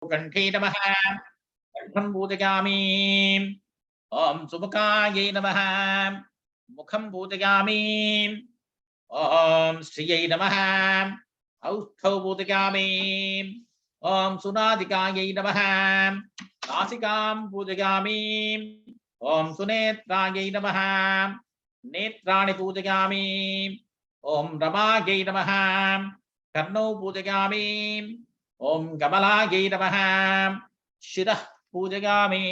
कंठे नमः कंठं पूजयामि। ओम सुमुखायै नमः मुखं पूजयामि। ओम श्रियै नमः औष्ठौ पूजयामि। ओम सुनादिकायै नमः नासिकां पूजयामि। ओम सुनेत्रायै नमः नेत्राणि पूजयामि। ओम रमायै नमः कर्णौ पूजयामि। ओम कमलायै नमः शिरः पूजयामि।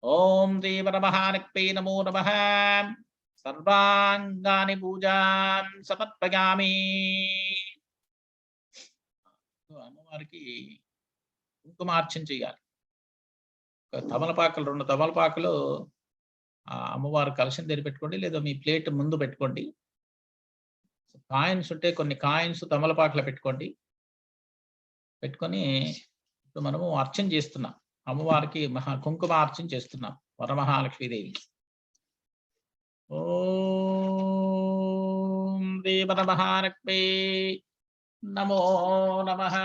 ओम देवनमहानक्ते नमो नमः सर्वांगानि पूजां समर्पयामि। అమ్మవారికి కుంకుమార్చన చేయాలి. తమలపాకులు 2 తమలపాకులు అమ్మవారి కలశం దగ్గర పెట్టుకోండి, లేదా మీ ప్లేట్ ముందు పెట్టుకోండి. కాయిన్స్ ఉంటే కొన్ని కాయిన్స్ తమలపాకులో పెట్టుకోండి. పెట్టుకొని ఇప్పుడు మనము అర్చన చేస్తున్నాం. అమ్మవారికి కుంకుమార్చన చేస్తున్నాం వరమహాలక్ష్మీదేవికి. ఓం దేవనమహాలక్ష్మీ నమో నమః.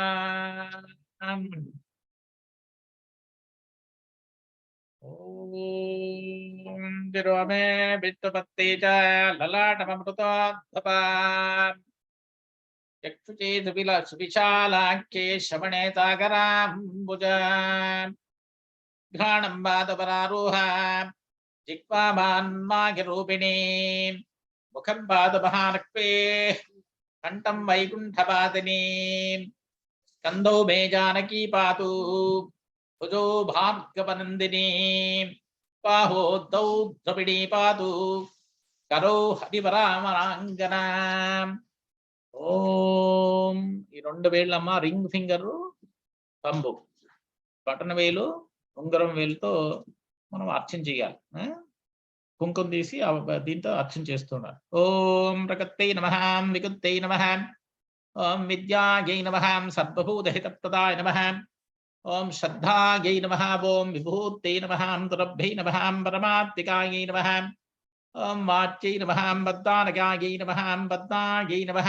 ఓం తిరువమే విష్ణుపత్తే చ లలాటమమృతోద్భవాం చక్షుషే సువిశాలాఖ్యే శ్రవణే సాగరాంబుజాం ఘ్రాణం పాదపరారోహాం జిహ్వామాన్మాగిరూపిణీ ముఖం పాదమహాలక్ష్మే కంఠం వైకుంఠపాదినీ స్కందో మే జానకీ పాతు భుజో భార్గవనందినీ బాహో ద్రవిడీ పాతు కరో హరివరామరాంగనా. ఓం ఈ 2 వేళ్ళమ్మ రింగ్ ఫింగర్ తంబు బటన్ వేలు ఉంగరం వేలుతో మనం అర్చన చేయాలి. కుంకుమ తీసి దీంతో అర్చన చేస్తున్నారు. ఓం ప్రకృతే నమః వికృతే నమః ఓం విద్యాయై నమః సర్వభూతహితప్రదాయ నమః ఓం శ్రద్ధాయై నమః ఓం విభూతే నమః తురభ్యై నమః పరమాత్మికాయై నమః ఓం వాచ్యై నమః బద్ధానకాయై నమః పద్మాయై నమః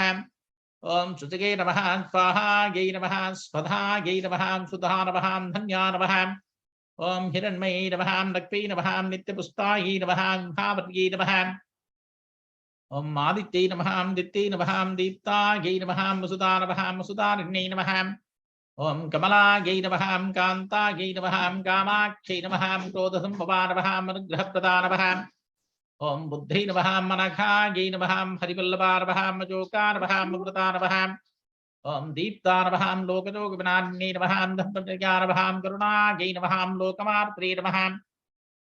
ఓం శుచిగే నమః స్వాహాయై నమః స్వధాయై నమః సుధా నమః ధన్యా నమః ఓం హిరణ్మయై నమః లక్ష్మీ నమః నిత్యపుష్టాయై నమః భావర్యై నమః ఓం ఆదిత్యై నమః దిత్యై నమః దీప్తాయై నమః వసుదా నమః వసుదారిణ్యై నమః ఓం కమలాయై నమః కాంతాయై నమః కామాక్షై నమః క్రోధసంభవా నమః అనుగ్రహప్రదా నమః ఓం బుద్ధై నమః మనఘాయై నమః హరివల్లభా నమః మజోకా నమః మృతా నమః ఓం దీప్తా నమః లోకజోగ వినాన్యై నమః ధర్మప్రజ్ఞా నమః కరుణాయై నమః లోకమార్త్రే నమః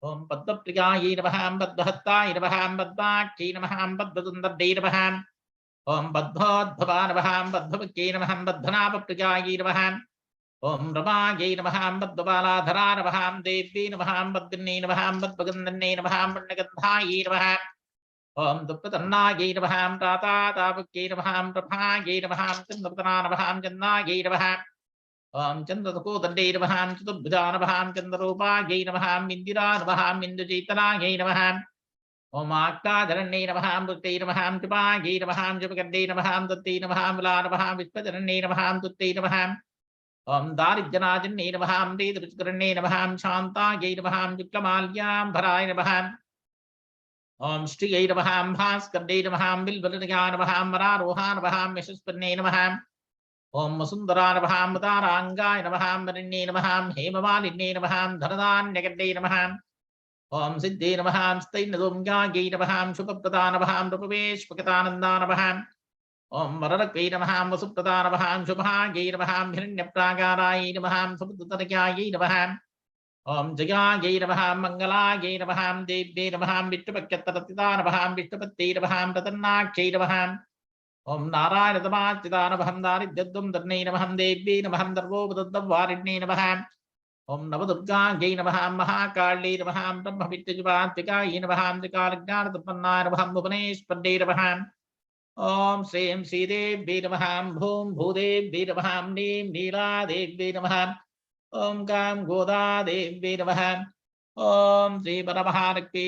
ఓం పద్మప్రియాయై నమః పద్మహస్తాయ నమః పద్మాక్షై నమః పద్మసుందర్యై నమః ఓం పద్మోద్భవా నమః పద్మముఖ్యై నమః పద్మనాభప్రియాయై నమః ఓం రమాయై నమః పద్మబాలాధరా నమః దేవ్యై నమః పద్మిన్యై నమః పద్మగంధన్యై నమః పుణ్యగంధాయై నమః ఓం దుఃఖతన్నాయై నమః తాతాతాపుక్యై నమః ప్రభాయై నమః చంద్రపతనా నమః చందాయై నమః ఓం చంద్రకోదండై నమః చతుర్భుజా నమః చంద్రరూపాయై నమః ఇందిరా నమః ఇందుచైతనాయై నమః ఓం ఆక్కాధరణ్యై నమః మృతై నమః కృపాయై నమః జపగడ్డై నమః దత్తై నమః ములా నమః విశ్వజనన్యై నమః తుత్తై నమః ఓం దారిద్ర్యనాశన్యై నమః దీర్ఘకరణ్యై నమః శాంతాయై నమః శుక్లమాల్యాంబరాయ నమః ఓం శ్రీయై నమః భాస్కర్యై నమః బిల్వలనిగా నమః వరారోహా నమః యశస్పన్యై నమః ఓం వసుంధరా నమః మతారాంగాయ నమః వరిణ్యై నమః హేమమాలిన్యై నమః ధనధాన్యగడ్డై నమః ఓం సిద్ధై నమః స్తైనదోంగాయై నమః శుభప్రదా నమః నృపవేష్పకతానందా నమః ఓం వరలక్ష్మై నమః వసుప్రదా నమః శుభాయై నమః హిరణ్యప్రాకారాయై నమః సముద్రతనకాయై నమః ఓం జయాయై నమః మంగళాయై నమః దేవ్యై నమః విష్ణుపక్యత్తరతిదా నమః విష్ణుపత్యై నమః ప్రతన్నాక్షై నమః ఓం నారాయణతమాచిదా నమః దారిద్ర్యద్వం ధర్ణై నమః దేవ్యై నమః దర్వోపదద్వారిణ్యై నమః ఓం నవదుర్గాయై నమః మహాకాళ్యై నమః బ్రహ్మవిద్యుపాత్మికాయై నమః త్రికాలజ్ఞానతపన్నాయ నమః భువనేశ్వర్యై నమః ఓం శ్రీం శ్రీదేవ్యై నమః భూం భూదేవ్యై నమః నీం నీలాదేవ్యై నమః ఓం కాం గోదాదేవ్యై నమః ఓం శ్రీ పరమహాలక్ష్మీ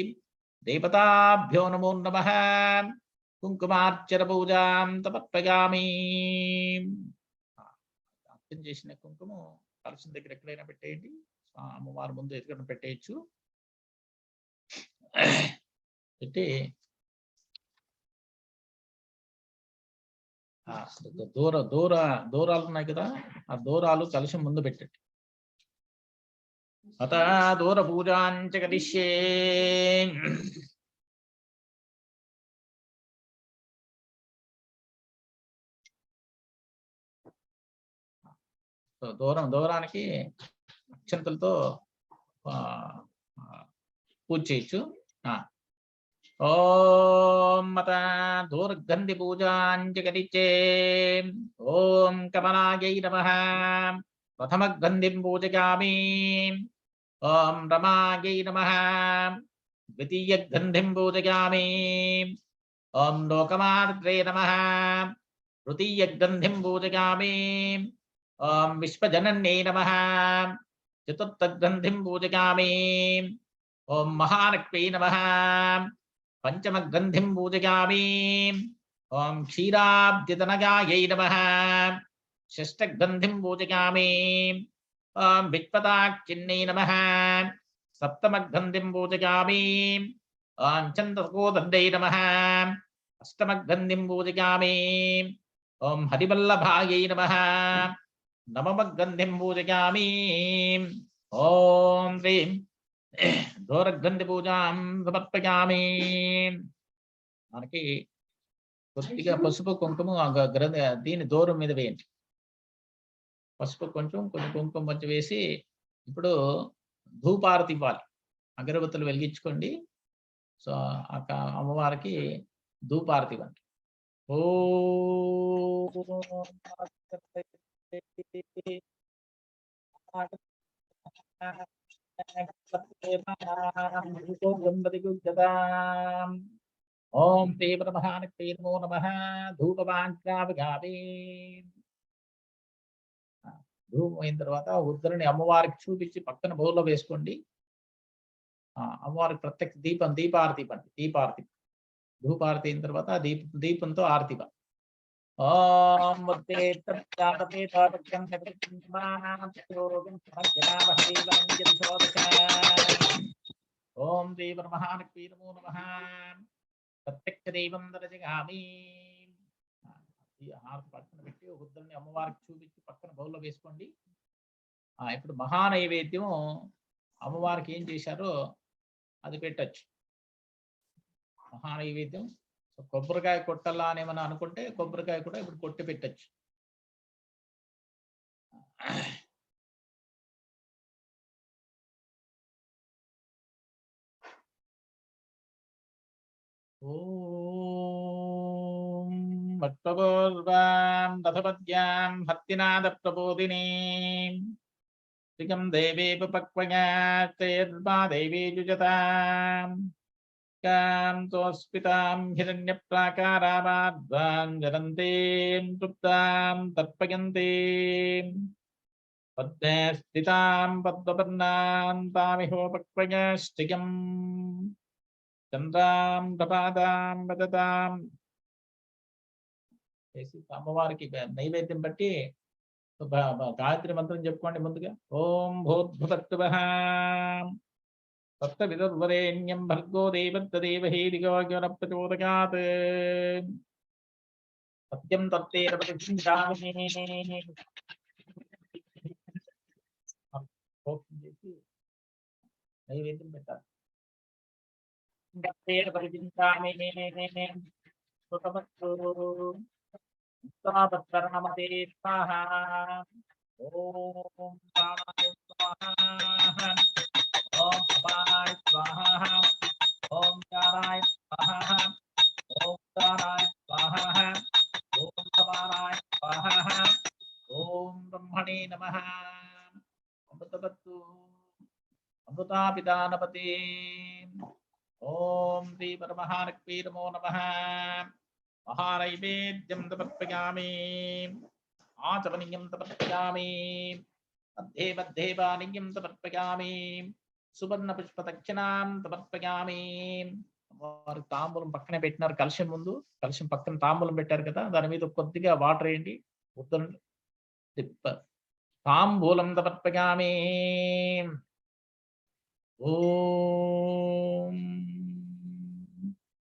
దేవతాభ్యో నమో నమః కుంకుమార్చన పూజాం సమర్పయామి. అర్చన చేసిన కుంకుమ కలశం దగ్గర ఎక్కడైనా పెట్టేయండి. అమ్మవారి ముందు ఎదుగున పెట్టేయచ్చు. పెట్టి దూరాలు ఉన్నాయి కదా, ఆ దూరాలు కలశం ముందు పెట్టండి. అత దూర పూజాంచ కరిష్యే. దూరానికి అక్షంతలతో పూజ చేయొచ్చు. ఓం మత దూర్గంధి పూజాంచ కరిచ్చే. ఓం కమలాయై నమః ప్రథమ గంధిం పూజయామి. ఓం రమాయై నమః ద్వితీయ గంధిం పూజయామి. ఓం లోకమాత్రే నమః తృతీయ గంధిం పూజయామి. ఓం విశ్వజనన్యై నమః చతుర్థ గంధిం పూజయామి. ఓం మహాలక్ష్మీ నమః పంచమ గంధిం పూజయామి. ఓం క్షీరాబ్దితనయాయై నమః షష్ఠ గంధిం పూజయామి. ఓం విశ్వదాక్షిణ్యై నమః సప్తమ గంధిం పూజయామి. ఓం చంద్రకోదండై నమః అష్టమ గంధిం పూజయామి. ఓం హరివల్లభాయై నమః నవమ గంధిం పూజయామి. ఓం శ్రీం దూరగంధి పూజాం సమర్పయామి. మనకి కొద్దిగా పసుపు కుంకుమ దీని దూరం మీద వేయండి. పసుపు కొంచెం కుంకుమ కొంచెం వేసి ఇప్పుడు ధూపారతి ఇవ్వాలి. అగరబత్తులు వెలిగించుకోండి. సో అమ్మవారికి ధూపారతి ఇవ్వండి. ఓ ఓం తీవ్ర మహానక్తే నమో నమః ధూపవాంఛామి. ధూపం అయిన తర్వాత ఉద్దరిని అమ్మవారికి చూపించి పక్కన బౌల్లో వేసుకోండి. అమ్మవారికి ప్రత్యక్ష దీపారతి ఇవ్వండి. ధూపారతి అయిన తర్వాత దీపంతో ఆరతి ఇవ్వండి. ఓం ఓం దేవ మహానక్తే నమో నమః ప్రత్యక్ష దైవం దర్శయామి. హారతి పక్కన పెట్టి ఉద్దరిని అమ్మవారికి చూపించి పక్కన బౌల్లో వేసుకోండి. ఇప్పుడు మహానైవేద్యం అమ్మవారికి ఏం చేశారో అది పెట్టచ్చు. మహానైవేద్యం కొబ్బరికాయ కొట్టాలా అని ఏమన్నా అనుకుంటే కొబ్బరికాయ కూడా ఇప్పుడు కొట్టి పెట్టచ్చు. ఓం భక్తపూర్వాం రథపద్యాం భక్తినాద ప్రబోధినీం శ్రీకం దేవేపక్వయాత్తేర్మా దేవీ జుజతాం కాం తోస్పితాం హిరణ్యప్రాకారామాద్వాం జలంతేం తృప్తాం తర్పయంతేం పద్మే స్థితాం పద్మపర్ణాం తామిహోపక్వయాశ్చికం చంద్రాం ప్రపాదాం వదతాం. అమ్మవారికి నైవేద్యం బట్టి గాయత్రి మంత్రం చెప్పుకోండి ముందుగా. ఓం భూద్భుతత్వః తత్సవితుర్వరేణ్యం భర్గో దేవస్య ధీమహి ధియో నః ప్రచోదయాత్. సత్యం తత్తేన ప్రతిష్ఠామి. నైవేద్యం పెట్టాలి. రామదే స్వాహా. ఓం ప్రాణాయ స్వాహా. ఓం అపానాయ స్వాహా. ఓం చారాయ స్వాహా. ఓం చారాయ స్వాహా. ఓం సమానాయ స్వాహా. ఓం బ్రహ్మణే నమః. అమృతవత్తు అమృతాపిదానపతే. ఓం శ్రీ పరమహానక్తే నమో నమః. మహానైవేద్యం సమర్పయామి. ఆచమనీయం సమర్పయామి. మధ్యే మధ్యే పానీయం సమర్పయామి. సువర్ణ పుష్ప దక్షిణాం సమర్పయామి. వారు తాంబూలం పక్కనే పెట్టినారు. కలశం ముందు, కలశం పక్కన తాంబూలం పెట్టారు కదా, దాని మీద కొద్దిగా వాటర్ వేయండి. తాంబూలం సమర్పయామి. ఓం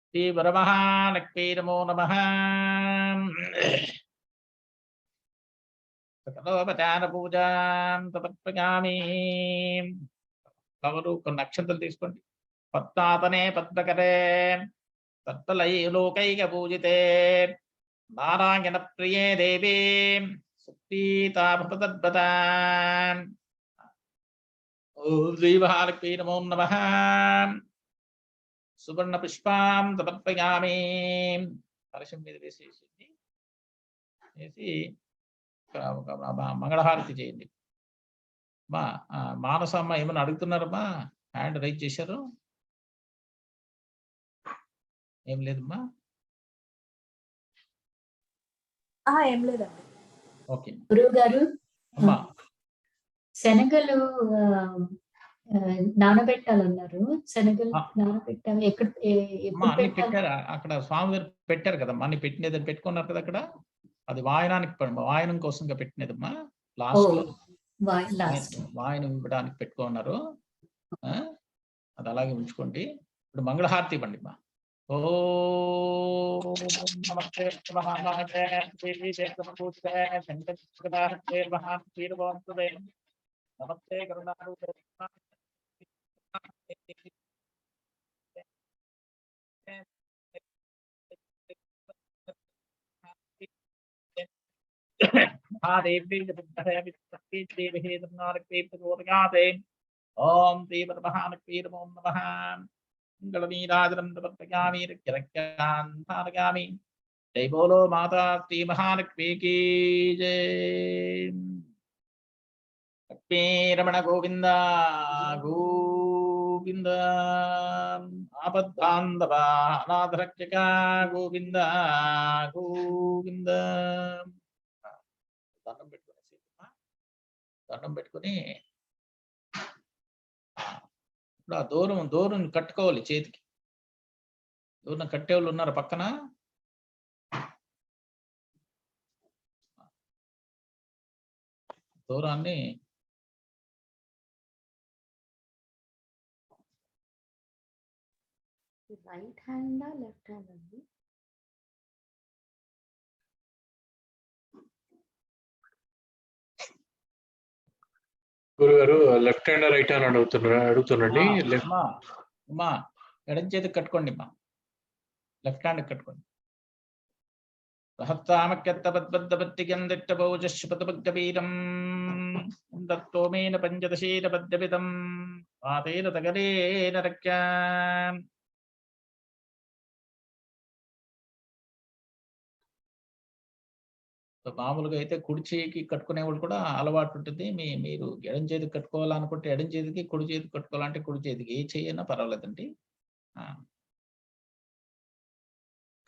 శ్రీ వరమహాలక్ష్మీ నమో నమః. సకలోపచార పూజాం సమర్పయామి. ఎవరు కొన్ని అక్షంతలు తీసుకోండి. పద్మాతనే పద్మకరే తత్ఫలైలోకైక పూజితే నారాయణ ప్రియే దేవి సుప్రీతా భవతద్భత. ఓం శ్రీ మహాలక్ష్మీ నమో నమః. సువర్ణ పుష్పాం సమర్పయామి. కలశం మీద వేసేసి మంగళహారతి చేయండి. మా మానసమ్మ ఏమన్నా అడుగుతున్నారమ్మా? హ్యాండ్ రైజ్ చేశారు. ఏం లేదమ్మా. ఏం లేదండి. ఓకే గురువు గారు, అమ్మా శనగలు నానబెట్టాలన్నారు. శనగలు నానబెట్టాలి. ఎక్కడ అన్ని పెట్టారు అక్కడ? స్వామి గారు పెట్టారు కదమ్మా. అన్ని పెట్టినది పెట్టుకున్నారు కదా అక్కడ. అది వాయనం కోసంగా పెట్టినదమ్మా. లాస్ట్ లో వాయనం ఇవ్వడానికి పెట్టుకున్నారు. అది అలాగే ఉంచుకోండి. ఇప్పుడు మంగళహారతి ఇవ్వండి అమ్మా. ఓం నమస్తే నమస్తే కరుణారూపే ఓం శ్రీ నమో నమః. మంగళనీరాజనం సమర్పయామి. రక్యరక్యామి. జై బోలో మాతా శ్రీ మహాలక్ష్మీ కీ జై. లక్ష్మీ రమణ గోవింద గోవింద. ఆపద్బాంధవ అనాథరక్షక గోవింద గోవింద. దండం పెట్టుకుని ఇప్పుడు ఆ దూరం కట్టుకోవాలి చేతికి. దూరం కట్టేవాళ్ళు ఉన్నారు పక్కన. దూరాన్ని రైట్ హ్యాండ్ లెఫ్ట్ హ్యాండ్ అండి? గురుగారు లెఫ్ట్ హ్యాండ్ రైట్ హ్యాండ్ అడుగుతున్నాండి. అమ్మా ఎడం చేతికి కట్టుకోండి అమ్మా. లెఫ్ట్ హ్యాండ్ కట్టుకోండి. సహస్రామక్యత్తపద్బద్ధపత్తిగందిట్టబౌజశ్వపదభక్తవీరం దత్తోమేన పంచదశేన పద్యపితం పాతేన తగలేన రక్యా. మామూలుగా అయితే కుడి చేతికి కట్టుకునే వాళ్ళు కూడా అలవాటు ఉంటుంది. మీరు ఎడం చేతికి కట్టుకోవాలనుకుంటే ఎడం చేతికి, కుడి చేతికి కట్టుకోవాలంటే కుడి చేతికి. ఏ చేయైనా పర్వాలేదండి.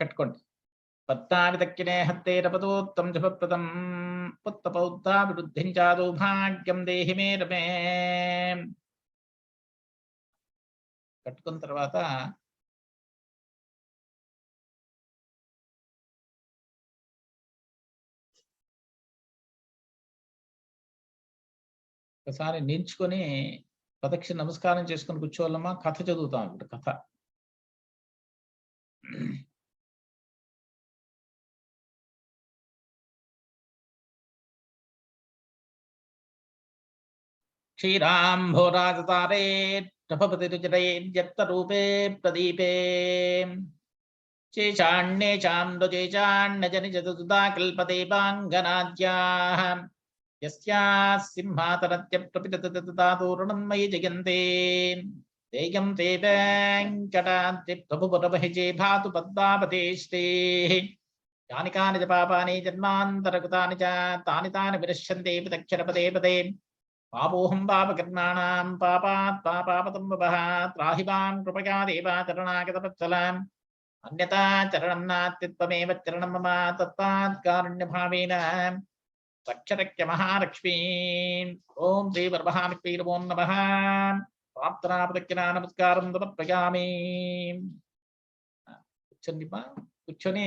కట్టుకోండి. పత్తావి దక్కినే హత్తేరపదోత్తం జపప్రదం పుత్త పౌత్తాభివృద్ధిం చాదు భాగ్యం దేహి మే రమే. కట్టుకున్న తర్వాత ఒకసారి నిల్చుకొని ప్రదక్షిణ నమస్కారం చేసుకుని కూర్చోవాలమ్మా. కథ చదువుతాం ఇప్పుడు. కథ క్షీరాంభోరాజతారే రూపే ప్రదీపే చేచాణ్యే చాండచేచాణ్యజనిజదుదా కల్పతే పాంగనాద్యాః యస్యాః సింహాతనత్య ప్రపితతతాదూరణన్మయి జయంతే దేయం తే వెంకటాద్రి ప్రభుపురమహిజే భాతు పద్మాపతేష్టే. యాని కాని చ పాపాని జన్మాంతరకృతాని చ తాని తాని వినశ్యంతే ప్రదక్షిణపదే పదే. పాపోహం పాపకర్మాణం పాపాత్ పాపాపతం వపః. త్రాహి మాం కృపయా దేవా చరణాగతవత్సలాం. అన్యతా చరణం నాస్తిత్వమేవ చరణం మమ తత్తాత్ కారుణ్యభావేన రక్షరక్య మహాలక్ష్మీ. ఓం శ్రీ వరమహాలక్ష్మీ నమో నమః. ప్రార్థనాపదక్కిన నమస్కారం సమర్పయామి. కూర్చోండి కూర్చొని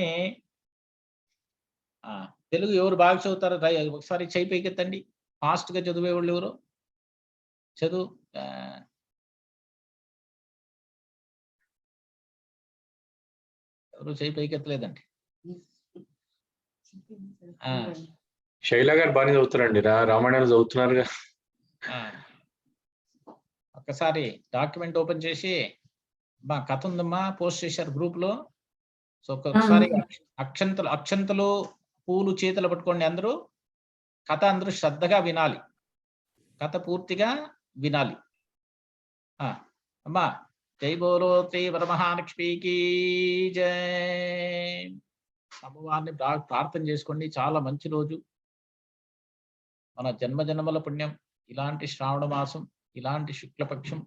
తెలుగు ఎవరు బాగా చదువుతారో ఒకసారి చేయి పైకెత్తండి. ఫాస్ట్ గా చదివేవాళ్ళు ఎవరు? చదువు. ఎవరు చేయి పైకెత్తలేదండి. శైల గారు బాగానే చదువుతారండి, రామాయణాలు చదువుతున్నారుగా. ఒక్కసారి డాక్యుమెంట్ ఓపెన్ చేసి మా కథ ఉందమ్మా పోస్ట్ చేశారు గ్రూప్ లో. సో ఒక్కసారి అక్షంతలు పూలు చేతులు పట్టుకోండి అందరూ. కథ అందరూ శ్రద్ధగా వినాలి, కథ పూర్తిగా వినాలి. అమ్మా జై బోలో శ్రీ వరమహాలక్ష్మికి జై. అమ్మవారిని ప్రార్థన చేసుకోండి. చాలా మంచి రోజు, మన జన్మజన్మల పుణ్యం. ఇలాంటి శ్రావణ మాసం, ఇలాంటి శుక్లపక్షం,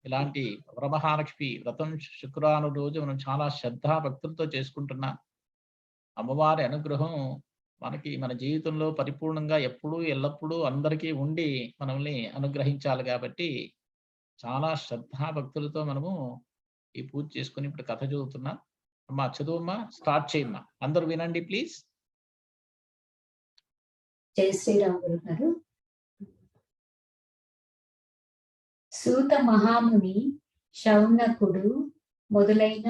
ఇలాంటి వరమహాలక్ష్మి వ్రతం శుక్రవారం రోజు మనం చాలా శ్రద్ధా భక్తులతో చేసుకుంటున్నాం. అమ్మవారి అనుగ్రహం మనకి మన జీవితంలో పరిపూర్ణంగా ఎప్పుడూ ఎల్లప్పుడూ అందరికీ ఉండి మనల్ని అనుగ్రహించాలి. కాబట్టి చాలా శ్రద్ధా భక్తులతో మనము ఈ పూజ చేసుకుని ఇప్పుడు కథ చదువుతున్నాం. అమ్మా చదువమ్మా, స్టార్ట్ చేయమ్మా. అందరూ వినండి ప్లీజ్. జై శ్రీరామ్ గురు గారు. సూత మహాముని, శౌనకుడు మొదలైన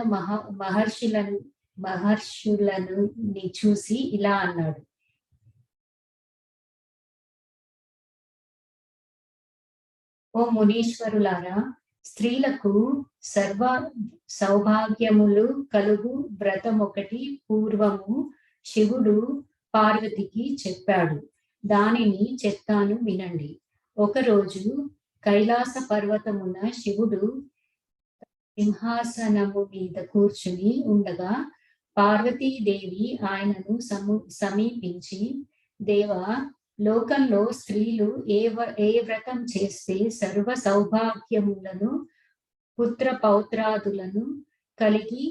మహర్షులను చూసి ఇలా అన్నాడు. ఓ మునీశ్వరులారా, స్త్రీలకు సర్వ సౌభాగ్యములు కలుగు వ్రతం ఒకటి పూర్వము శివుడు పార్వతికి చెప్పాడు. దానిని చెప్తాను వినండి. ఒకరోజు కైలాస పర్వతమున శివుడు సింహాసనము మీద కూర్చుని ఉండగా పార్వతీదేవి ఆయనను సమీపించి, దేవా, లోకంలో స్త్రీలు ఏ వ్రతం చేస్తే సర్వ సౌభాగ్యములను పుత్ర పౌత్రాదులను కలిగి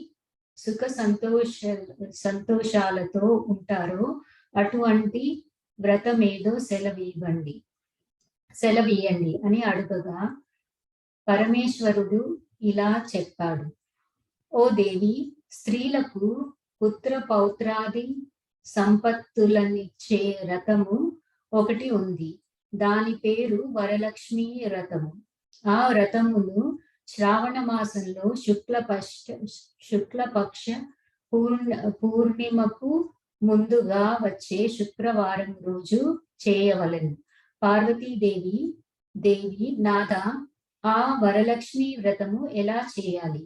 సుఖ సంతోషాలతో ఉంటారో అటువంటి వ్రతమేదో సెలవీయండి అని అడుగగా పరమేశ్వరుడు ఇలా చెప్పాడు. ఓ దేవి, స్త్రీలకు పుత్ర పౌత్రాది సంపత్తులనిచ్చే వ్రతము ఒకటి ఉంది. దాని పేరు వరలక్ష్మి వ్రతము. ఆ వ్రతమును శ్రావణ మాసంలో శుక్లపక్ష పూర్ణిమకు ముందుగా వచ్చే శుక్రవారం రోజు చేయవలెను. పార్వతీదేవి, నాథ, ఆ వరలక్ష్మి వ్రతము ఎలా చేయాలి?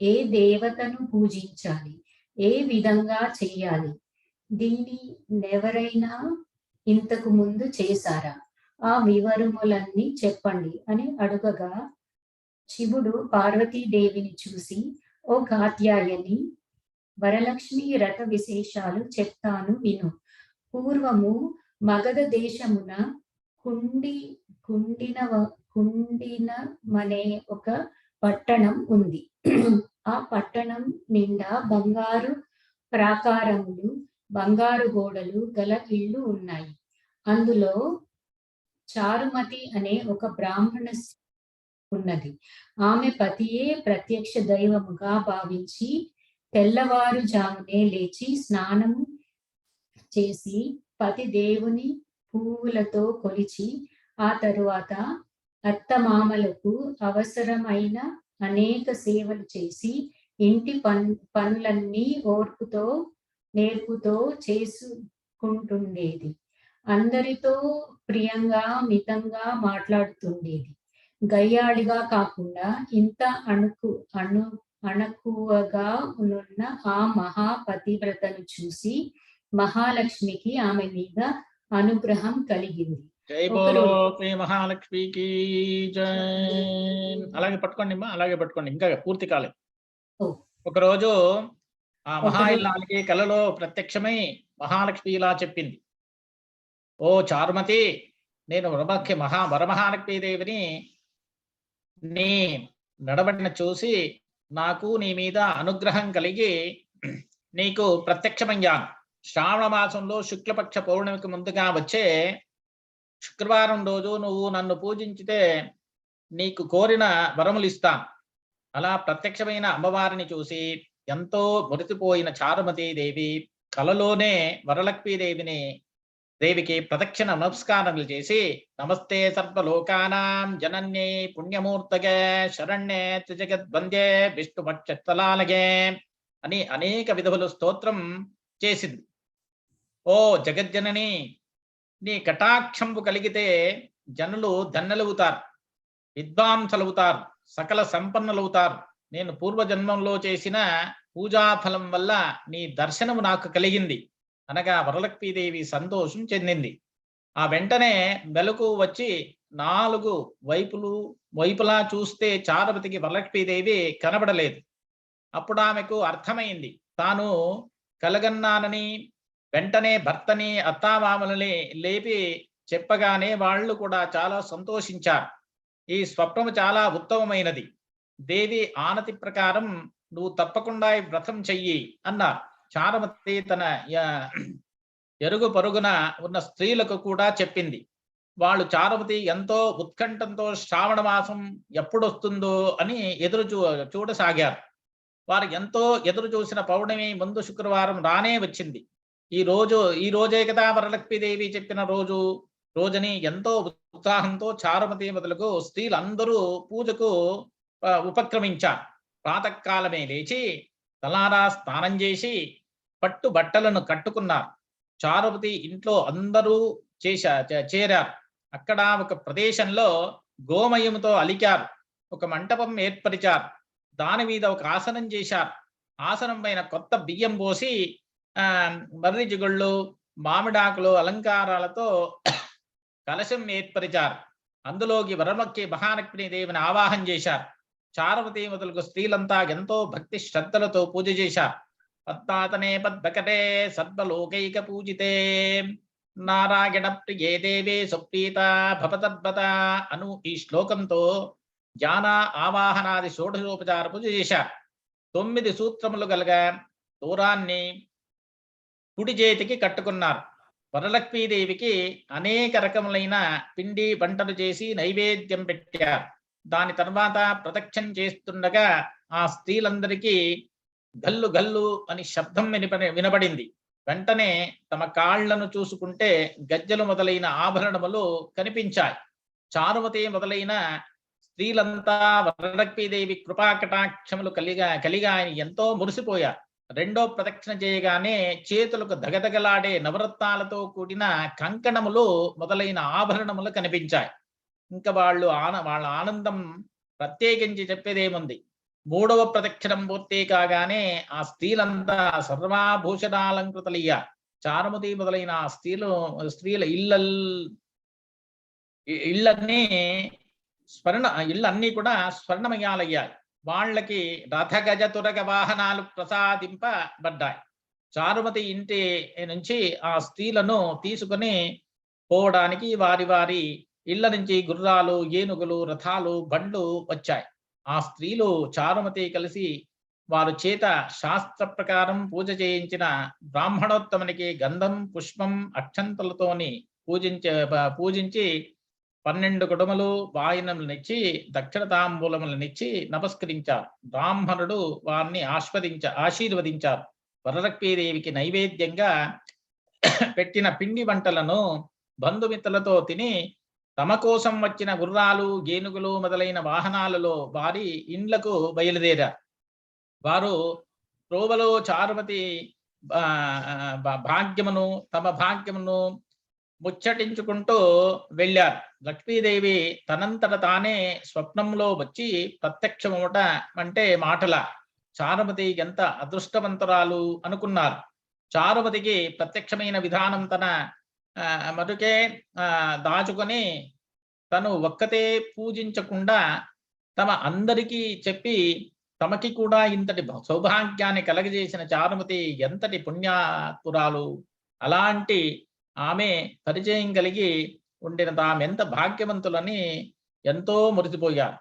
ఏ దేవతను పూజించాలి? ఏ విధంగా చెయ్యాలి? దీనినెవరైనా ఇంతకు ముందు చేశారా? ఆ వివరములన్నీ చెప్పండి అని అడుగగా శివుడు పార్వతీదేవిని చూసి, ఓ కాత్యాయని, వరలక్ష్మి వ్రత విశేషాలు చెప్తాను విను. పూర్వము మగధ దేశమున కుండినమనే ఒక పట్టణం ఉంది. ఆ పట్టణం నిండా బంగారు ప్రాకారములు, బంగారు గోడలు గల ఇళ్ళు ఉన్నాయి. అందులో చారుమతి అనే ఒక బ్రాహ్మణ ఉన్నది. ఆమె పతియే ప్రత్యక్ష దైవముగా భావించి తెల్లవారుజామునే లేచి స్నానం చేసి పతి దేవుని పువ్వులతో కొలిచి ఆ తరువాత అత్తమామలకు అవసరమైన అనేక సేవలు చేసి ఇంటి పనులన్నీ నేర్పుతో చేసుకుంటుండేది. అందరితో ప్రియంగా మితంగా మాట్లాడుతుండేది. గయ్యాళిగా కాకుండా ఇంత అణకువగా ఉన్న ఆ మహాపతివ్రతను చూసి మహాలక్ష్మికి ఆమె మీద అనుగ్రహం కలిగింది. జై బోలో శ్రీ మహాలక్ష్మికి జై. అలాగే పట్టుకోండి అమ్మా, అలాగే పట్టుకోండి, ఇంకా పూర్తి కాలేదు. ఒకరోజు ఆ మహాయిల్లానికి కలలో ప్రత్యక్షమై మహాలక్ష్మి ఇలా చెప్పింది. ఓ చారుమతి, నేను వరమహాలక్ష్మీ దేవిని నీ నడబడిన చూసి నాకు నీ మీద అనుగ్రహం కలిగి నీకు ప్రత్యక్షమయ్యాను. శ్రావణ మాసంలో శుక్లపక్ష పౌర్ణమికి ముందుగా వచ్చే శుక్రవారం రోజు నువ్వు నన్ను పూజించితే నీకు కోరిన వరములు ఇస్తాను. అలా ప్రత్యక్షమైన అమ్మవారిని చూసి ఎంతో మురిసిపోయిన చారుమతీ దేవి కలలోనే వరలక్ష్మీదేవిని దేవికి ప్రదక్షిణ నమస్కారములు చేసి నమస్తే సర్వలోకానాం జనన్యే పుణ్యమూర్తగే శరణ్యే త్రిజగద్వందే విష్ణుపక్షలాలగే అని అనేక విధములు స్తోత్రం చేసింది. ఓ జగజ్జనని, నీ కటాక్షంపు కలిగితే జనులు ధన్యులవుతారు, విద్వాంసులవుతారు, సకల సంపన్నులవుతారు. నేను పూర్వజన్మంలో చేసిన పూజాఫలం వల్ల నీ దర్శనము నాకు కలిగింది అనగా వరలక్ష్మీదేవి సంతోషం చెందింది. ఆ వెంటనే మెలకు వచ్చి 4 వైపులా చూస్తే చారుమతికి వరలక్ష్మీదేవి కనబడలేదు. అప్పుడు ఆమెకు అర్థమైంది తాను కలగన్నానని. వెంటనే భర్తని అత్తామామలని లేపి చెప్పగానే వాళ్ళు కూడా చాలా సంతోషించారు. ఈ స్వప్నము చాలా ఉత్తమమైనది. దేవి ఆనతి ప్రకారం నువ్వు తప్పకుండా ఈ వ్రతం చెయ్యి అన్నారు. చారుమతి తన ఎరుగు పరుగున ఉన్న స్త్రీలకు కూడా చెప్పింది. వాళ్ళు చారుమతి ఎంతో ఉత్కంఠంతో శ్రావణ మాసం ఎప్పుడొస్తుందో అని చూడసాగారు. వారు ఎంతో ఎదురు చూసిన పౌర్ణమి ముందు శుక్రవారం రానే వచ్చింది. ఈ రోజే కదా వరలక్ష్మీదేవి చెప్పిన రోజుని ఎంతో ఉత్సాహంతో చారుమతి మొదలుగు స్త్రీలందరూ పూజకు ఉపక్రమించారు. ప్రాతకాలమే లేచి తలారా స్నానం చేసి పట్టు బట్టలను కట్టుకున్నారు. చారుమతి ఇంట్లో అందరూ చేరారు. అక్కడ ఒక ప్రదేశంలో గోమయంతో అలికారు. ఒక మంటపం ఏర్పరిచారు. దాని మీద ఒక ఆసనం చేశారు. ఆసనం పైన కొత్త బియ్యం పోసి మర్రి జిగుళ్ళు, మామిడాకులు అలంకారాలతో కలశం ఏర్పరిచారు. అందులోకి వరమక్కి మహాలక్ష్మీదేవిని ఆవాహన చేశారు. చారుమతి మొదలుగు స్త్రీలంతా ఎంతో భక్తి శ్రద్ధలతో పూజ చేశారు. పద్మాతనే పద్మకటే సర్వలోకైక పూజితే నారాయణ ప్రియే దేవే సుప్రీత భవతద్భత అను ఈ శ్లోకంతో ధ్యాన ఆవాహనాది షోడశోపచార పూజ చేశారు. 9 సూత్రములు గలగా దూరాన్ని కుడి చేతికి కట్టుకున్నారు. వరలక్ష్మీదేవికి అనేక రకములైన పిండి వంటలు చేసి నైవేద్యం పెట్టారు. దాని తర్వాత ప్రదక్షిణ చేస్తుండగా ఆ స్త్రీలందరికీ గల్లు గల్లు అని శబ్దం వినబడింది. వెంటనే తమ కాళ్లను చూసుకుంటే గజ్జలు మొదలైన ఆభరణములు కనిపించాయి. చారుమతి మొదలైన స్త్రీలంతా వరలక్ష్మీదేవి కృపాకటాక్షములు కలిగా ఎంతో మురిసిపోయారు. రెండో ప్రదక్షిణ చేయగానే చేతులకు దగదగలాడే నవరత్నాలతో కూడిన కంకణములు మొదలైన ఆభరణములు కనిపించాయి. ఇంకా వాళ్ళ ఆనందం ప్రత్యేకించి చెప్పేదేముంది. 3వ ప్రదక్షిణం పూర్తి కాగానే ఆ స్త్రీలంతా సర్వాభూషణాలంకృతలయ్యారు. చారుమతి మొదలైన స్త్రీల ఇళ్ళన్నీ కూడా స్వర్ణమయాలయ్యాయి. వాళ్ళకి రథ గజ తురగ వాహనాలు ప్రసాదింపబడ్డాయి. చారుమతి ఇంటి నుంచి ఆ స్త్రీలను తీసుకుని పోవడానికి వారి ఇళ్ల నుంచి గుర్రాలు, ఏనుగులు, రథాలు, బండ్లు వచ్చాయి. ఆ స్త్రీలు చారుమతి కలిసి వారు చేత శాస్త్ర ప్రకారం పూజ చేయించిన బ్రాహ్మణోత్తమునికి గంధం, పుష్పం, అక్షంతలతోని పూజించి 12 కుడుములు వాయినములనిచ్చి దక్షిణ తాంబూలములనిచ్చి నమస్కరించారు. బ్రాహ్మణుడు వారిని ఆశీర్వదించారు. వరలక్ష్మీదేవికి నైవేద్యంగా పెట్టిన పిండి వంటలను బంధుమిత్రులతో తిని తమ కోసం వచ్చిన గుర్రాలు, ఏనుగులు మొదలైన వాహనాలలో వారి ఇండ్లకు బయలుదేరారు. వారు త్రోవలో చారుమతి తమ భాగ్యమును ముచ్చటించుకుంటూ వెళ్ళారు. లక్ష్మీదేవి తనంతట తానే స్వప్నంలో వచ్చి ప్రత్యక్షమట అంటే మాటల. చారుమతి ఎంత అదృష్టవంతురాలు అనుకున్నారు. చారుమతికి ప్రత్యక్షమైన విధానం తన మటుకే దాచుకొని తను ఒక్కతే పూజించకుండా తమ అందరికీ చెప్పి తమకి కూడా ఇంతటి సౌభాగ్యాన్ని కలగజేసిన చారుమతి ఎంతటి పుణ్యాత్పురాలు. అలాంటి ఆమె పరిచయం కలిగి ఉండిన తామెంత భాగ్యవంతులని ఎంతో మురిసిపోయారు.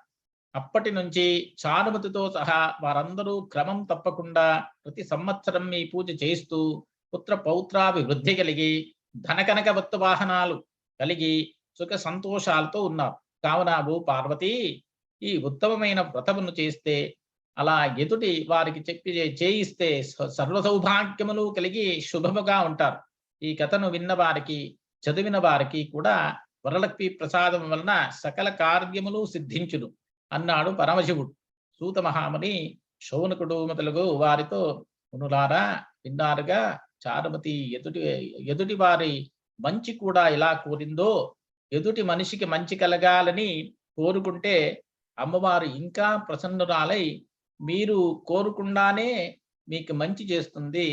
అప్పటి నుంచి చారుమతితో సహా వారందరూ క్రమం తప్పకుండా ప్రతి సంవత్సరం ఈ పూజ చేస్తూ పుత్ర పౌత్రాభివృద్ధి కలిగి ధనకనక వత్తు వాహనాలు కలిగి సుఖ సంతోషాలతో ఉన్నారు. కావున భూ పార్వతి ఈ ఉత్తమమైన వ్రతమును చేస్తే, అలా ఎదుటి వారికి చెప్పి చేయిస్తే సర్వ సౌభాగ్యములు కలిగి శుభముగా ఉంటారు. ఈ కథను విన్న వారికి చదివిన వారికి కూడా వరలక్ష్మి ప్రసాదం వలన సకల కార్యములు సిద్ధించును అన్నాడు పరమశివుడు. సూత మహాముని శౌనకుడు మొదలగు వారితో, మునులారా విన్నారుగా, చారుమతి ఎదుటి వారి మంచి కూడా ఎలా కోరిందో, ఎదుటి మనిషికి మంచి కలగాలని కోరుకుంటే అమ్మవారు ఇంకా ప్రసన్నురాలై మీరు కోరుకుండానే మీకు మంచి చేస్తుంది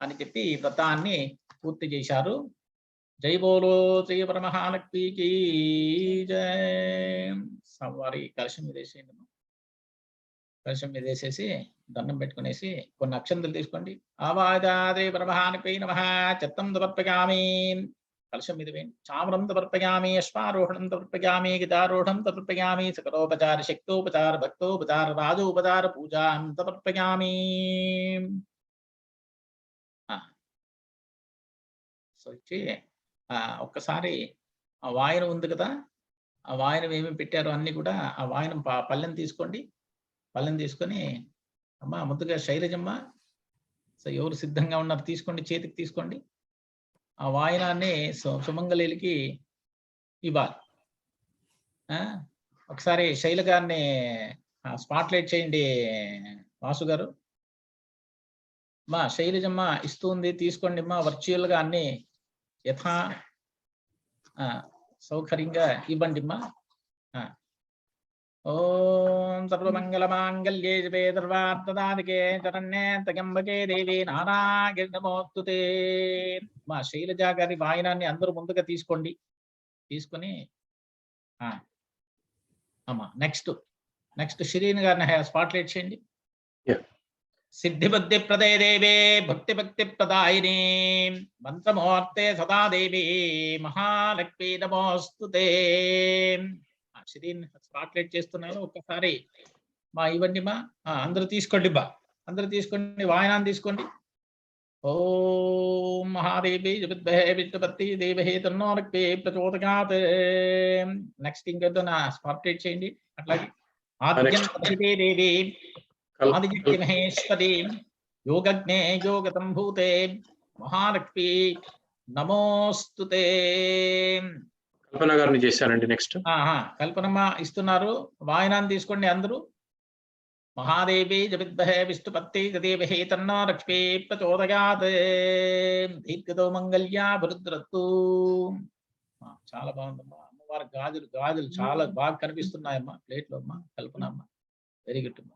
అని చెప్పి వ్రతాన్ని పూర్తి చేశారు. జై బోలో శ్రీ పరమహాలక్ష్మికి జై. వారి కలశం మీద వేసేయండి. కలశం మీద వేసేసి దండం పెట్టుకునేసి కొన్ని అక్షంతలు తీసుకోండి. ఆవాదాదే పరమహాలక్ష్మీ నమః. చిత్తం సమర్పయామి. కలశం మీద వేయండి. చామరం సమర్పయామి, అశ్వారోహణం సమర్పయామి, గదారోహణం సమర్పయామి, సకలోపచార శక్తోపచార భక్తోపచార రాజోపచార పూజాం సమర్పయామి. సో ఇచ్చి ఒక్కసారి ఆ వాయనం ఉంది కదా, ఆ వాయనం ఏమేమి పెట్టారో అన్ని కూడా ఆ వాయనం పళ్ళెం తీసుకోండి. పళ్ళెం తీసుకొని అమ్మ ముందుగా శైలజమ్మ, సో ఎవరు సిద్ధంగా ఉన్నారు తీసుకోండి, చేతికి తీసుకోండి. ఆ వాయనాన్ని సుమంగళికి ఇవ్వాలి. ఒకసారి శైల గారిని స్పాట్లైట్ చేయండి వాసు గారు. మా శైలజమ్మ ఇస్తుంది, తీసుకోండి అమ్మా. వర్చువల్ గా అన్ని యథా సౌకర్యంగా ఇవ్వండి అమ్మా. ఓం సర్వమంగళమాంగళ్యే శివే సర్వార్థదాదికే శరణ్యే త్రయంబకే దేవి నారాయణి నమోస్తుతే. మా శైలజ గారి వాయనాన్ని అందరూ ముందుగా తీసుకోండి. తీసుకొని అమ్మా నెక్స్ట్ శిరీన్ గారిని స్పాట్లైట్ చేయండి. సిద్ధి బుద్ధి ప్రదే దేవే భక్తి భక్తి ప్రదాయిని మంత్రమూర్తే సదా దేవి మహాలక్ష్మీ నమోస్తుతే. శిరీన్ స్పాట్లైట్ చేస్తున్నారు. ఒక్కసారి మా ఇవ్వండి మా. అందరూ తీసుకోండి బా, అందరూ తీసుకోండి. వాయనాన్ని తీసుకోండి. ఓం మహాదేవి జగద్భే విష్ణుపతి దేవహే తన్నో లక్ష్మీ ప్రచోదయాత్. నెక్స్ట్ ఇంకేదో నా స్పాట్లైట్ చేయండి. అట్లాగే ఆద్యం దేవి ఆదిత్య మహేశ్వరి యోగజ్ఞే యోగతం భూతే మహాలక్ష్మీ నమోస్తుతే. కల్పన గారిని చేశారండి. నెక్స్ట్ కల్పనమ్మ ఇస్తున్నారు. వాయనాన్ని తీసుకోండి అందరూ. మహాదేవి జవిద్భే విష్ణుపత్తి దేవహే తన్నో లక్ష్మీ ప్రచోదయాత్. దీర్ఘతో మంగళ్యా భరుద్రత్తు. చాలా బాగుందమ్మా. అమ్మవారి గాజులు చాలా బాగా కనిపిస్తున్నాయమ్మా ప్లేట్లో అమ్మా. కల్పనమ్మ వెరీ గుడ్ అమ్మా.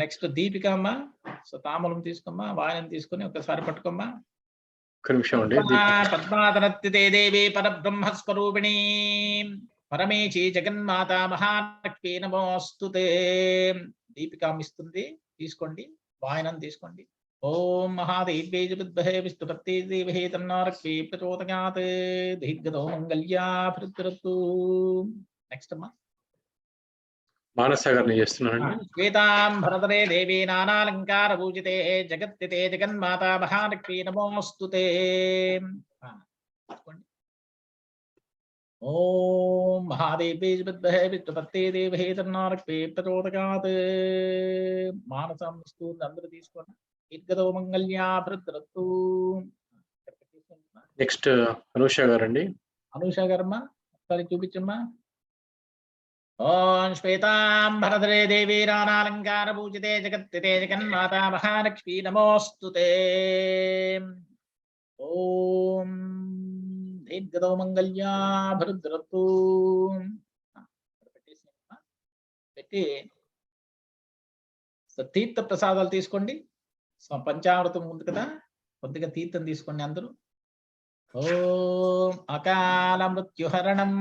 నెక్స్ట్ దీపిక అమ్మా. సో తామలం తీసుకోమ్మా, వాయనం తీసుకొని ఒకసారి పట్టుకోమ్మా. పద్మాతనత్తితే దేవి పరబ్రహ్మస్వరూపిణి పరమేశి జగన్మాత మహాలక్ష్మీ నమోస్తుతే. దీపికాం ఇస్తుంది, తీసుకోండి. వాయనం తీసుకోండి. ఓం మహాదేవ్యై విద్మహే విష్ణుపత్యై ధీమహి తన్నో లక్ష్మీ ప్రచోదయాత్. దీర్ఘతో మంగళ్యా భద్రత్తు. నెక్స్ట్ అమ్మా మానస గారిని చేస్తున్నానండి. శ్వేతాంబరధరే దేవి నానాలంకార పూజితే జగత్తితే జగన్మాత మహాలక్ష్మీ నమోస్తుతే. ఓం మహాదేవి విద్మహే విష్ణుపత్యై ధీమహి తన్నో లక్ష్మీ ప్రచోదయాత్. మానసం ఇస్తుంది, అందరూ తీసుకోండి. దీర్ఘతో మంగళ్యా భద్రత్తు. నెక్స్ట్ అనూష గారండి. అనూష గారమ్మా ఒకసారి చూపించమ్మా. ఓం శ్వేతాంబరధరే దేవి నానాలంకార పూజితే జగత్తితే జగన్మాత మహాలక్ష్మీ నమోస్తుతే. ఓం దీర్ఘతో మంగళ్యా భద్రత్తు. పెట్టి తీర్థ ప్రసాదాలు తీసుకోండి. పంచామృతం ఉంది కదా, కొద్దిగా తీర్థం తీసుకోండి అందరూ. ఓం అకాల మృత్యుహరణం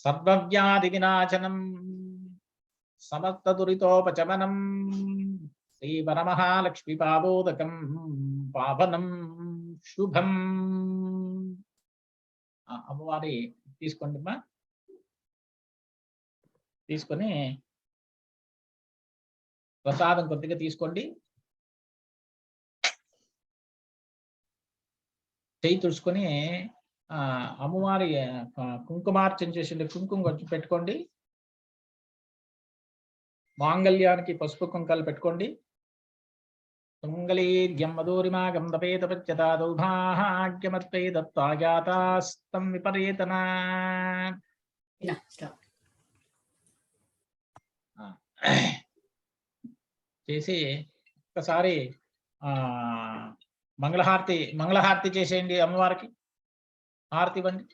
సర్వవ్యాధి వినాశనం సమస్త దురితోపశమనం శ్రీ వరమహాలక్ష్మి పాదోదకం పావనం శుభం. అమ్మవారి తీసుకోండి అమ్మా. తీసుకొని ప్రసాదం కొద్దిగా తీసుకోండి. చేయి తుడుచుకొని అమ్మవారి కుంకుమార్చన చేసింది, కుంకుమ కొంచెం పెట్టుకోండి. మాంగళ్యానికి పసుపు కుంకాలు పెట్టుకోండి. సుమంగళీర్యం మధురిమాగం దపేత పశ్యతాదౌ భాగ్యమత్వే దత్తాగాతాస్తం విపర్యేతన. చేసి ఒకసారి మంగళహారతి చేసేయండి, అమ్మవారికి హారతి ఇవ్వండి.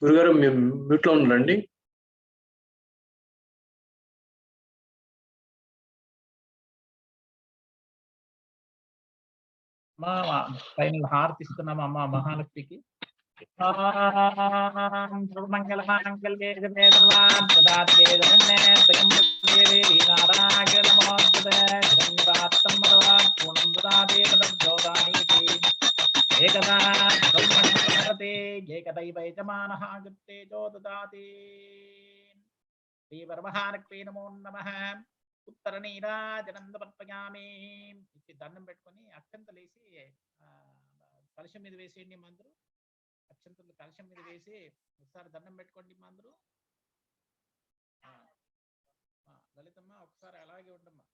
గురుగారు మీరు మ్యూట్ లో ఉన్నారండి. ఫైనల్ హారతి ఇస్తున్నాం అమ్మ మహాలక్ష్మికి. శ్రీవరమహాలక్ష్మీ నమో నమః. ఉత్తర నీరాజనం సమర్పయామి. దండం పెట్టుకొని అక్షంతలేసి కలశం మీద వేసేయండి. మందరు అక్షంతలు కలశం మీద వేసి ఒకసారి దండం పెట్టుకోండి. మందరు లలితమ్మ ఒకసారి అలాగే ఉండమ్మా,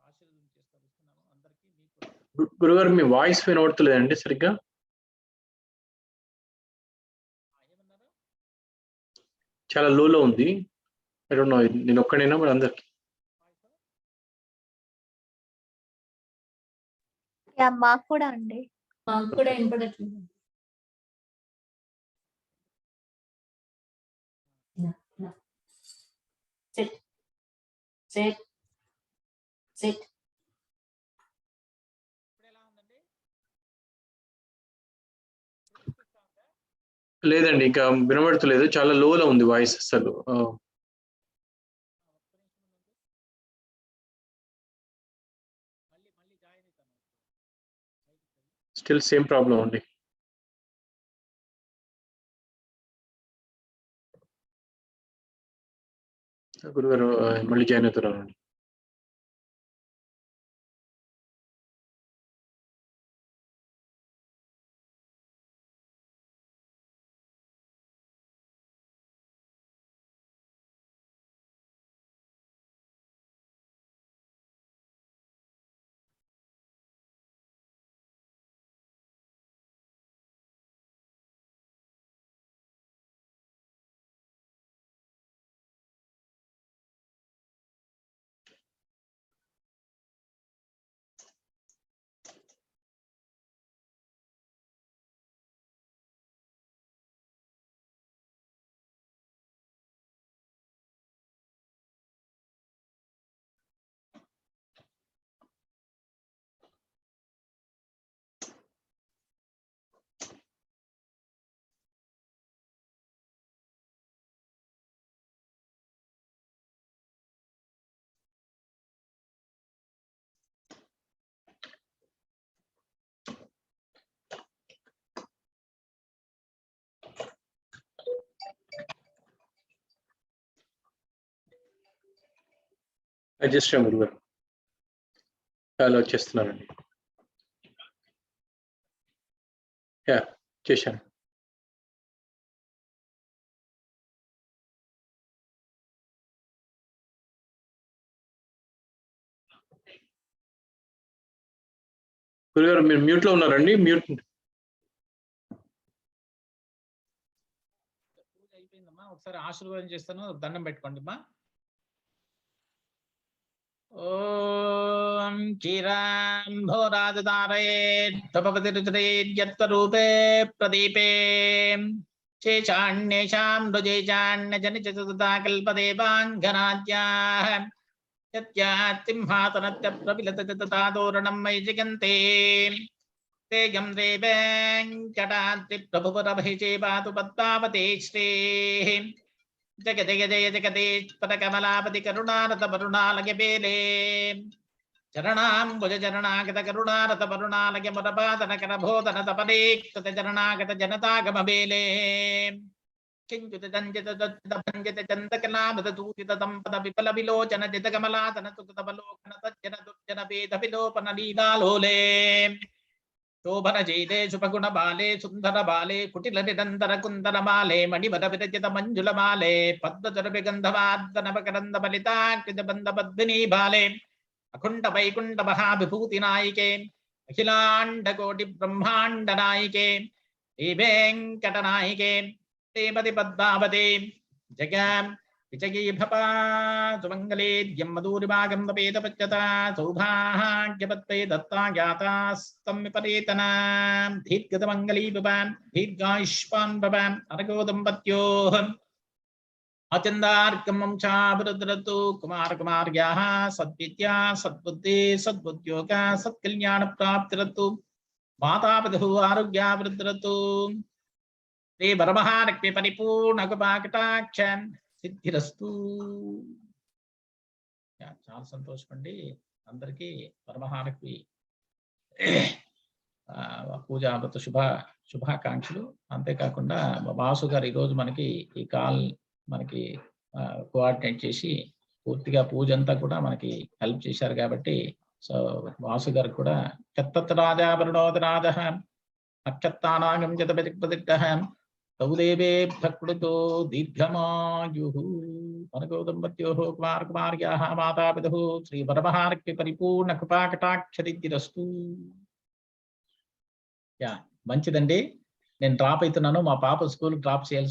ఆశీర్వాదం చేస్తున్నాము అందరికీ. మీకు గురుగారు మీ వాయిస్ వినబడతలేదండి సరిగ్గా. ఏమన్నారు? చాలా లోలో ఉంది. ఐ డోంట్ నో, నేను ఒక్కడైనా మరి అందరికి. మాకు కూడా అండి. మాకు కూడా వినపడట్లేదు. Set set set. లేదండి ఇంకా వినబడతలేదు, చాలా లోలో ఉంది వాయిస్ అసలు. స్టిల్ సేమ్ ప్రాబ్లం అండి. గురుగారు మళ్ళీ జాయిన్ అవుతారండి. అడ్జస్ట్ గురుగారు చాలా వచ్చేస్తున్నారండి. చేశాను. గురుగారు మీరు మ్యూట్ లో ఉన్నారండి. మ్యూట్ అయిపోయిందమ్మా. ఒకసారి ఆశీర్వాదం చేస్తాను, దండం పెట్టుకోండి అమ్మా. ఓం క్షీరాంభోరాజధారయేత్తపతిరుచరేద్యత్వరూపే ప్రదీపే శేషాణ్యేషాం రుజేషాణ్యజనిచతుతా కల్పదేవాంగనాద్యాః యత్యాత్సింహాసనత్య ప్రవిలతతాదోరణం మయి జగంతే తేజం రే వెంకటాద్రి ప్రభుపురభైచేవాతు పద్మావతే శ్రీ జగదేగ జయ జగదేశ్వర కమలాపతి కరుణారత వరుణాలయ బేలే చరణాంబుజ చరణాగత కరుణారత వరుణాలయ మురపాదన కరబోధన తపరేక్షత చరణాగత జనతాగమ బేలే కించుత దంజిత భంజిత చందకలామత దూతిత దంపద విపల విలోచన జిత కమలాతన సుకృతవలోకన సజ్జన దుర్జన వేద విలోపన లీలాలోలే శోభన జైదే శుభగుణ బాలే సుందర బాలే కుటిల నిరంతర కుందర మాలే మణివర విరచిత మంజుల మాలే పద్మజర విగంధవార్ధన మకరంద బలితాకృత బంధ పద్మినీ బాలే అఖండ వైకుంఠ మహావిభూతి నాయికే అఖిలాండ కోటి బ్రహ్మాండ నాయికే శ్రీ వెంకట నాయికే శ్రీమతి పద్మావతే జగం విజయీ భపా సుమంగళే మధురిభాగం తపేత పచ్చత సౌభాగ్యపత్తే దత్తా జ్ఞాతాస్తం విపరీతన దీర్ఘత మంగళీ భవాన్ దీర్ఘాయుష్మాన్ భవాన్ అరగో దంపత్యో ఆచందార్కం వంశాభివృద్ధిరతు కుమార కుమార్యాః సద్విద్యా సద్బుద్ధి సద్బుద్ధ్యోగ సత్కల్యాణ ప్రాప్తిరతు మాతాపితు ఆరోగ్యాభివృద్ధిరతు శ్రీ వరమహాలక్ష్మి పరిపూర్ణ కృపాకటాక్షం సిద్ధిరస్తు. చాలా సంతోషమండి. అందరికీ వరమహాలక్ష్మి పూజావ్రత శుభాకాంక్షలు. అంతేకాకుండా వాసు గారు ఈరోజు మనకి ఈ కాల్ మనకి కోఆర్డినేట్ చేసి పూర్తిగా పూజ అంతా కూడా మనకి హెల్ప్ చేశారు కాబట్టి సో వాసు గారు కూడా చత్తత్ రాజా వరుణోద రాజ నక్షత్తానాగం జతపతిప్రతిష్ఠ సౌదేవే భక్తుడితో దీర్ఘమాయు మనకో దంపత్యోః కుమార కుమార్యాః మాతాపితుః శ్రీ వరమహాలక్ష్మి పరిపూర్ణ కృపాకటాక్షరిద్ధిరస్తు. మంచిదండి. నేను డ్రాప్ అవుతున్నాను. మా పాప స్కూల్ డ్రాప్ చేయాల్సి